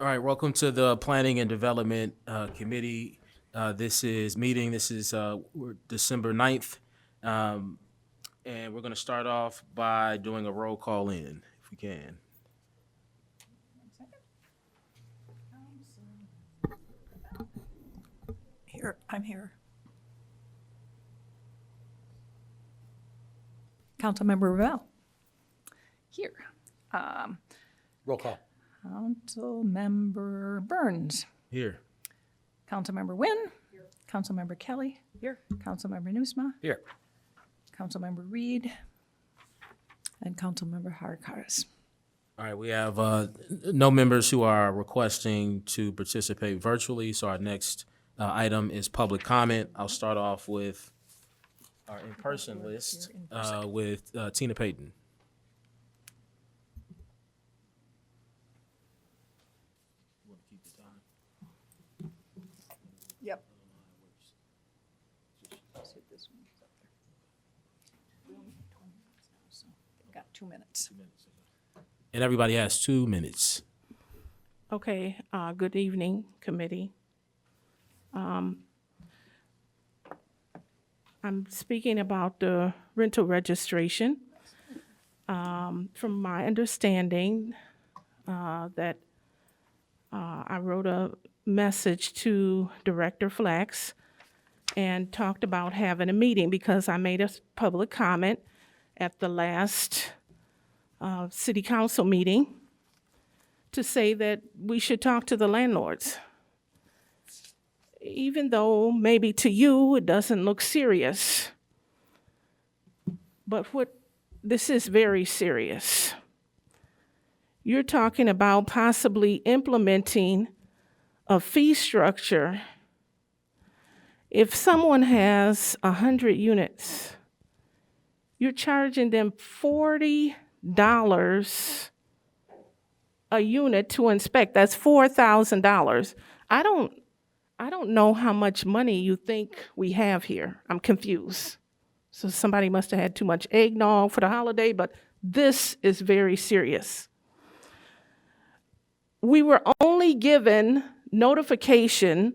All right, welcome to the Planning and Development Committee. This is we're December 9th. And we're going to start off by doing a roll call in, if we can. Here, I'm here. Councilmember Revelle. Here. Roll call. Councilmember Burns. Here. Councilmember Wynn. Here. Councilmember Kelly. Here. Councilmember Nusma. Here. Councilmember Reed. And Councilmember Harkaris. All right, we have no members who are requesting to participate virtually, so our next item is public comment. I'll start off with our in-person list with Tina Payton. Yep. Got 2 minutes. And everybody has 2 minutes. Okay, good evening, committee. I'm speaking about the rental registration. From my understanding, that I wrote a message to Director Flax and talked about having a meeting because I made a public comment at the last city council meeting to say that we should talk to the landlords. Even though maybe to you it doesn't look serious, but this is very serious. You're talking about possibly implementing a fee structure. If someone has 100 units, you're charging them $40 a unit to inspect. That's $4,000. I don't know how much money you think we have here. I'm confused. So somebody must have had too much eggnog for the holiday, but this is very serious. We were only given notification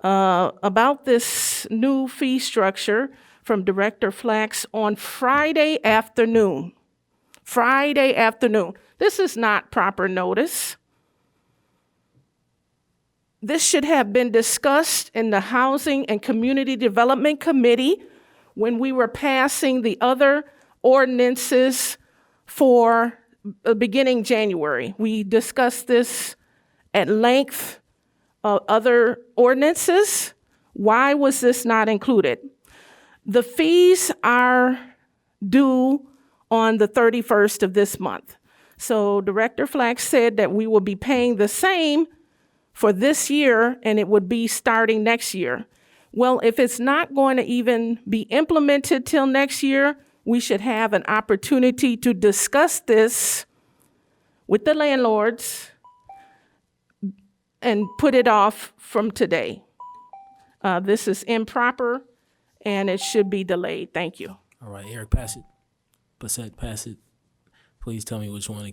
about this new fee structure from Director Flax on Friday afternoon. Friday afternoon. This is not proper notice. This should have been discussed in the Housing and Community Development Committee when we were passing the other ordinances for beginning January. We discussed this at length of other ordinances. Why was this not included? The fees are due on the 31st of this month. So Director Flax said that we will be paying the same for this year, and it would be starting next year. Well, if it's not going to even be implemented till next year, we should have an opportunity to discuss this with the landlords and put it off from today. This is improper, and it should be delayed. Thank you. All right, Eric, pass it. Bassett, pass it. Please tell me which one.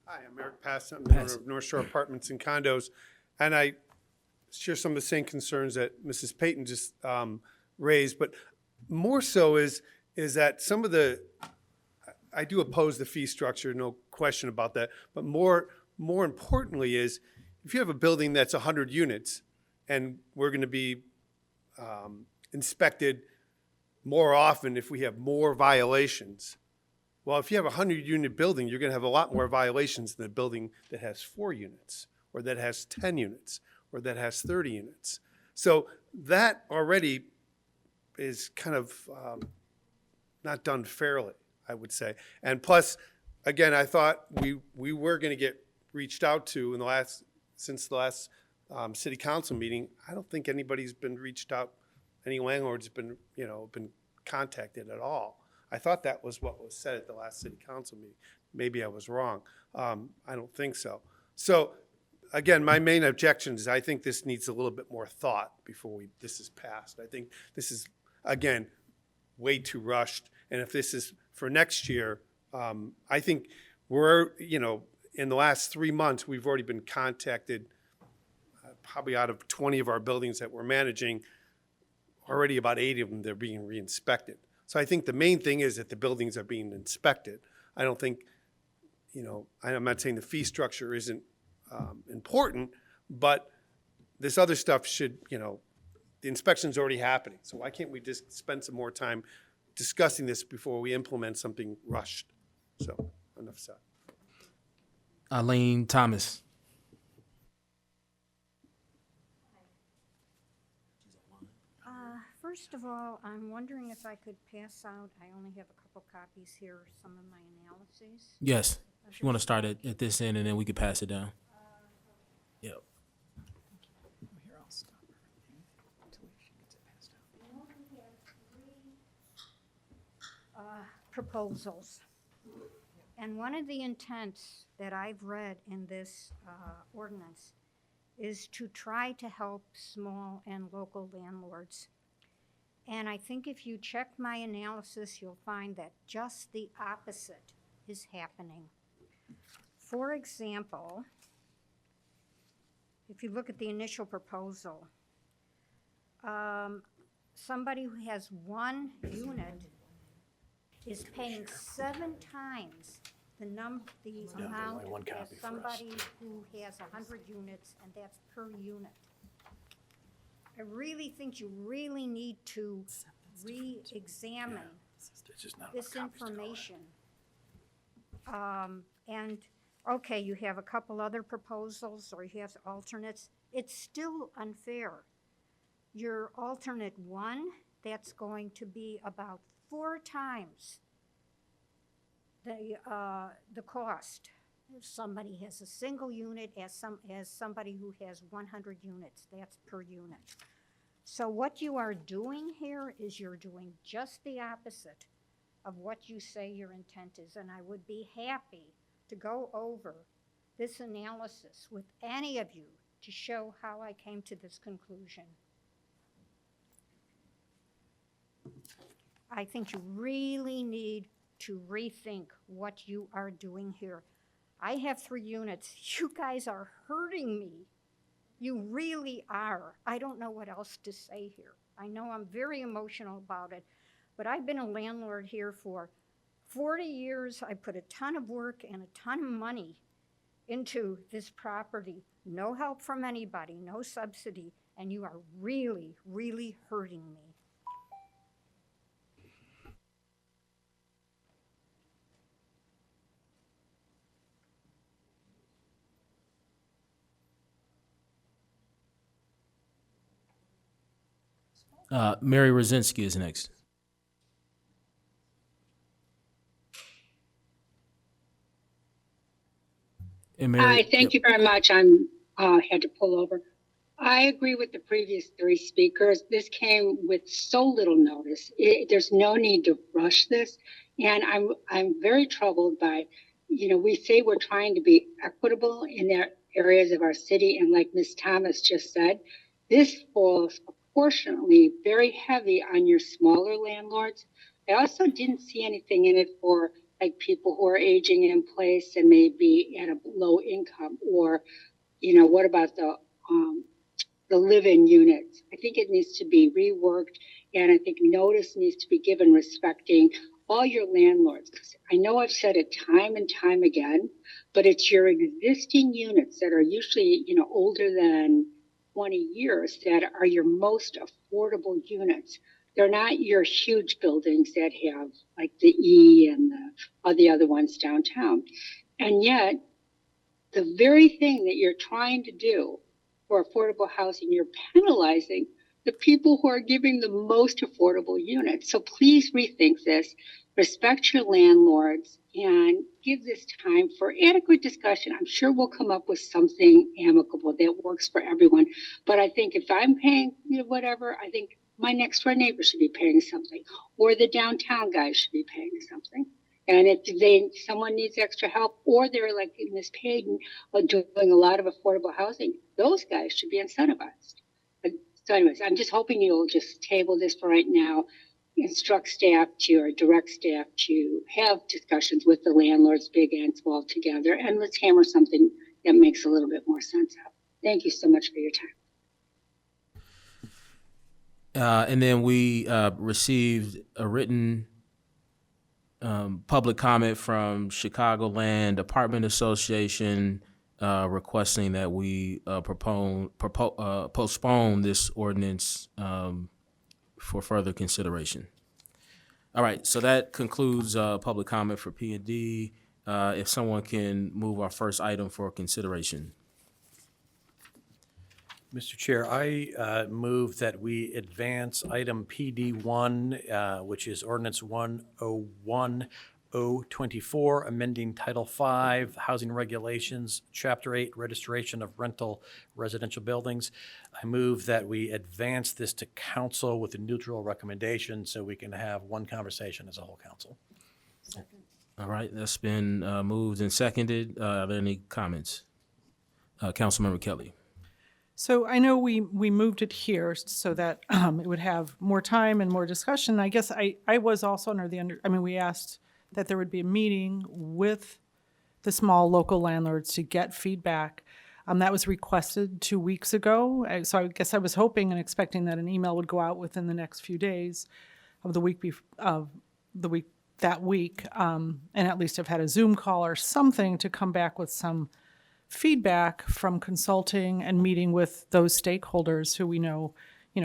Hi, I'm Eric Passett, I'm owner of North Shore Apartments and Condos, and I share some of the same concerns that Mrs. Payton just raised, but more so is that some of I do oppose the fee structure, no question about that, but more importantly is, if you have a building that's 100 units, and we're gonna be inspected more often if we have more violations. Well, if you have a 100-unit building, you're going to have a lot more violations than a building that has 4 units, or that has 10 units, or that has 30 units. So that already is kind of not done fairly, I would say. And plus, again, I thought we were going to get reached out to since the last city council meeting. I don't think anybody's been reached out. Any landlord's been contacted at all. I thought that was what was said at the last city council meeting. Maybe I was wrong. I don't think so. So again, my main objection is I think this needs a little bit more thought before this is passed. I think this is, again, way too rushed. And if this is for next year, I think we're, in the last 3 months, we've already been contacted, probably out of 20 of our buildings that we're managing, already about 80 of them, they're being re-inspected. So I think the main thing is that the buildings are being inspected. I don't think, I'm not saying the fee structure isn't important, but this other stuff should, the inspection's already happening. So why can't we just spend some more time discussing this before we implement something rushed? So, enough said. Eileen Thomas. First of all, I'm wondering if I could pass out, I only have a couple copies here, some of my analyses. Yes. If you want to start at this end, and then we could pass it down. Yep. Here, I'll stop her until she gets it passed out. We only have 3 proposals. And one of the intents that I've read in this ordinance is to try to help small and local landlords. And I think if you check my analysis, you'll find that just the opposite is happening. For example, if you look at the initial proposal, somebody who has 1 unit is paying 7 times the amount as somebody who has 100 units, and that's per unit. I really think you really need to re-examine this information. And, okay, you have a couple other proposals, or you have alternates. It's still unfair. Your alternate 1, that's going to be about 4 times the cost. If somebody has a single unit as somebody who has 100 units, that's per unit. So what you are doing here is you're doing just the opposite of what you say your intent is, and I would be happy to go over this analysis with any of you to show how I came to this conclusion. I think you really need to rethink what you are doing here. I have 3 units. You guys are hurting me. You really are. I don't know what else to say here. I know I'm very emotional about it, but I've been a landlord here for 40 years. I put a ton of work and a ton of money into this property. No help from anybody, no subsidy, and you are really, really hurting me. Mary Rosinski is next. And Mary, Hi, thank you very much. I'm had to pull over. I agree with the previous 3 speakers. This came with so little notice. There's no need to rush this, and I'm very troubled by, we say we're trying to be equitable in their areas of our city, and like Ms. Thomas just said, this falls proportionately very heavy on your smaller landlords. I also didn't see anything in it for like people who are aging in place and maybe at a low income, or, what about the live-in units? I think it needs to be reworked, and I think notice needs to be given respecting all your landlords. I know I've said it time and time again, but it's your existing units that are usually, older than 20 years that are your most affordable units. They're not your huge buildings that have like the E and all the other ones downtown. And yet, the very thing that you're trying to do for affordable housing, you're penalizing the people who are giving the most affordable units. So please rethink this, respect your landlords, and give this time for adequate discussion. I'm sure we'll come up with something amicable that works for everyone. But I think if I'm paying whatever, I think my next door neighbor should be paying something, or the downtown guys should be paying something. And if someone needs extra help, or they're like in Ms. Payton doing a lot of affordable housing, those guys should be incentivized. So anyways, I'm just hoping you'll just table this for right now. instruct staff to, or direct staff to have discussions with the landlords, big and small, together, and let's hammer something that makes a little bit more sense out. Thank you so much for your time. And then we received a written public comment from Chicagoland Apartment Association requesting that we postpone this ordinance for further consideration. All right, so that concludes public comment for P&D. If someone can move our first item for consideration. Mr. Chair, I move that we advance item PD1, which is ordinance 101-024, amending Title V, Housing Regulations, Chapter 8, Registration of Rental Residential Buildings. I move that we advance this to council with a neutral recommendation so we can have one conversation as a whole council. All right, that's been moved and seconded. Are there any comments? Councilmember Kelly. So I know we moved it here so that it would have more time and more discussion. I guess I was also under the we asked that there would be a meeting with the small local landlords to get feedback. That was requested 2 weeks ago. So I guess I was hoping and expecting that an email would go out within the next few days of the week that week, and at least have had a Zoom call or something to come back with some feedback from consulting and meeting with those stakeholders who we know,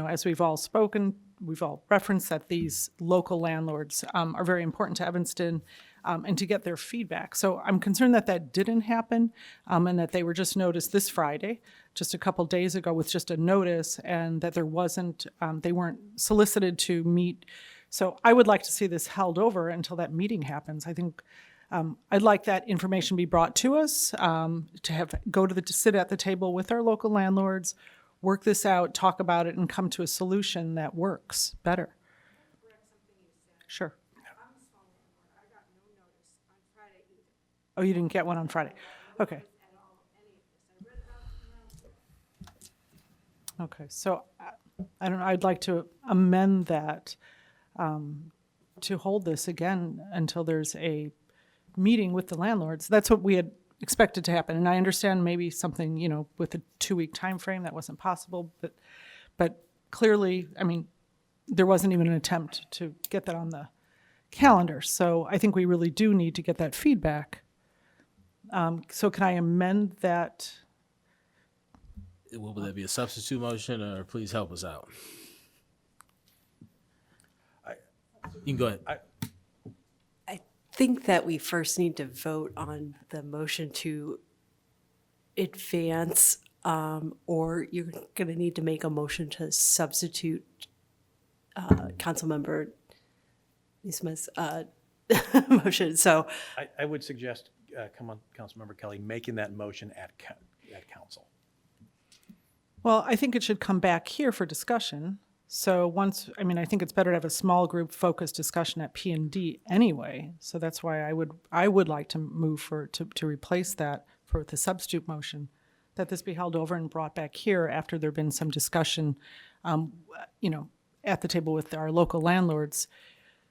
as we've all spoken, we've all referenced that these local landlords are very important to Evanston, and to get their feedback. So I'm concerned that that didn't happen, and that they were just noticed this Friday, just a couple days ago, with just a notice, and that there wasn't, they weren't solicited to meet. So I would like to see this held over until that meeting happens. I think I'd like that information be brought to us, to sit at the table with our local landlords, work this out, talk about it, and come to a solution that works better. Sure. Oh, you didn't get one on Friday? Okay. Okay, so I don't know, I'd like to amend that to hold this again until there's a meeting with the landlords. That's what we had expected to happen. And I understand maybe something, with a 2-week time frame that wasn't possible, but clearly, there wasn't even an attempt to get that on the calendar. So I think we really do need to get that feedback. So can I amend that? Will that be a substitute motion, or please help us out? You can go ahead. I think that we first need to vote on the motion to advance, or you're going to need to make a motion to substitute Councilmember Nisma's motion. So I would suggest, Councilmember Kelly, making that motion at council. Well, I think it should come back here for discussion. So I think it's better to have a small group focused discussion at P&D anyway. So that's why I would like to move to replace that for the substitute motion, that this be held over and brought back here after there've been some discussion, at the table with our local landlords,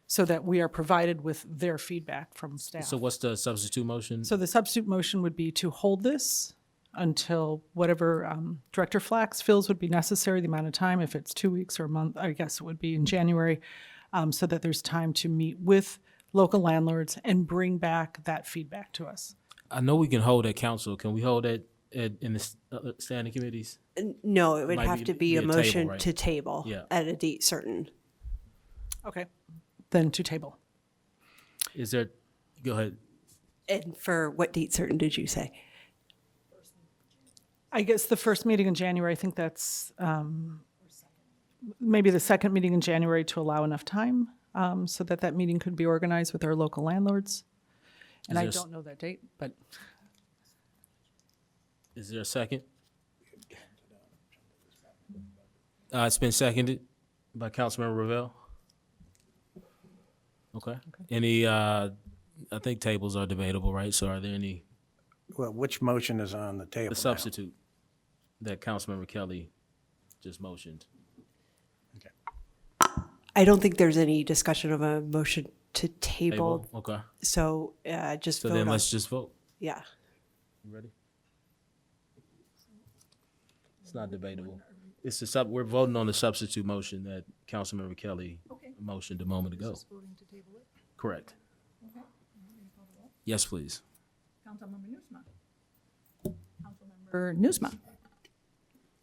so that we are provided with their feedback from staff. So what's the substitute motion? So the substitute motion would be to hold this until whatever Director Flax feels would be necessary, the amount of time, if it's 2 weeks or a month, I guess it would be in January, so that there's time to meet with local landlords and bring back that feedback to us. I know we can hold at council. Can we hold it in the standing committees? no, it would Might have to be be a a table, motion right? to table Yeah. at a date certain. Okay. Then to table. Is there, go ahead. And for what date certain did you say? I guess the first meeting in January, I think that's maybe the second meeting in January to allow enough time so that meeting could be organized with our local landlords. And I don't know that date, but Is there a second? It's been seconded by Councilmember Ravel. Okay. Any, I think tables are debatable, right? So are there any, Well, which motion is on the table the now? substitute that Councilmember Kelly just motioned? I don't think there's any discussion of a motion to table, Okay. so just So vote then on, let's just vote. yeah. You ready? It's not debatable. We're voting on the substitute motion that Councilmember Kelly motioned a moment ago. Correct. Yes, please. Councilmember Newsma.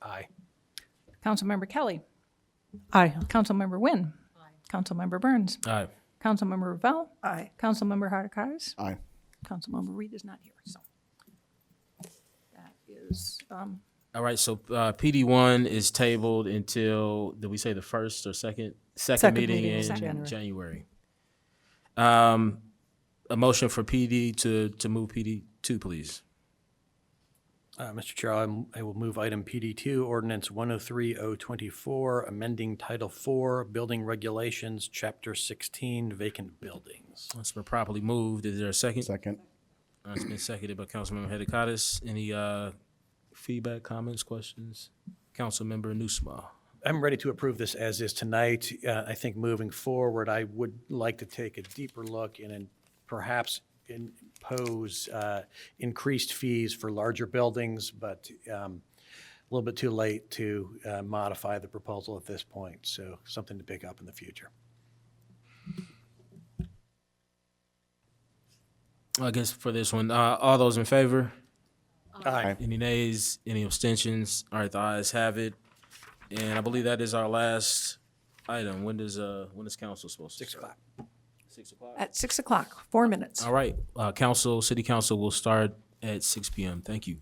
Aye. Councilmember Kelly. Aye. Councilmember Wynn. Councilmember Burns. All right. Councilmember Ravel. Aye. Councilmember Hardikas. Aye. Councilmember Reed is not here, so. That is, All right, so PD1 is tabled until, did we say the first or second? Second meeting in January. A motion for PD to move PD2, please. Mr. Chair, I will move item PD2, Ordinance 103-024, amending Title 4, Building Regulations, Chapter 16, Vacant Buildings. It's been properly moved. Is there a second? Second. It's been seconded by Councilmember Hadakatis. Any feedback, comments, questions? Councilmember Newsma. I'm ready to approve this as is tonight. I think moving forward, I would like to take a deeper look and perhaps impose increased fees for larger buildings, but a little bit too late to modify the proposal at this point. So something to pick up in the future. I guess for this one, all those in favor? Aye. Any nays? Any abstentions? All right, the ayes have it. And I believe that is our last item. When is council supposed to 6 start? o'clock. 6 o'clock? at 6 o'clock, 4 minutes. All right, city council will start at 6 p.m. Thank you.